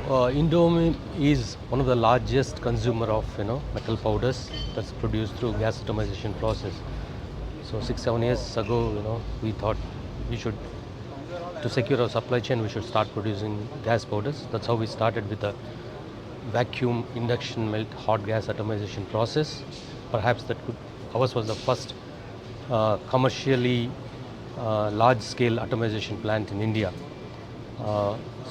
Indo MIM is one of the largest consumer of metal powders that's produced through gas atomization process. So 6-7 years ago, we thought we should, to secure our supply chain, we should start producing gas powders. That's how we started with the vacuum induction melt hot gas atomization process. Perhaps ours was the first commercially large scale atomization plant in India.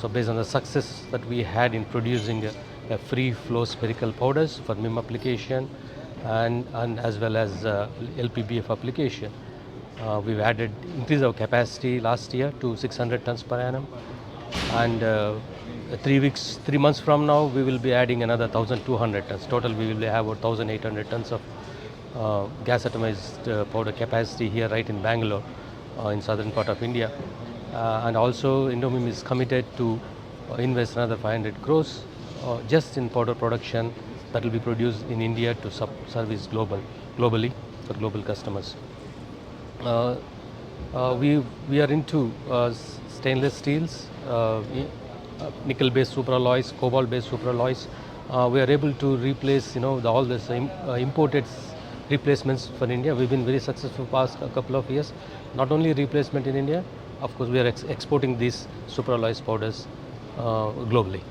So based on the success that we had in producing a free flow spherical powders for MIM application and as well as LPBF application, we've increased our capacity last year to 600 tons per annum, and 3 months from now we will be adding another 1,200 tons. Total we will have about 1,800 tons of gas atomized powder capacity here right in Bangalore, in southern part of India. And also Indo MIM is committed to invest another 500 crores just in powder production that will be produced in India to service globally for global customers. We are into stainless steels, nickel-based superalloys, cobalt-based superalloys. We are able to replace all this imported replacements for India. We've been very successful past a couple of years. Not only replacement in India, of course we are exporting these superalloys powders globally.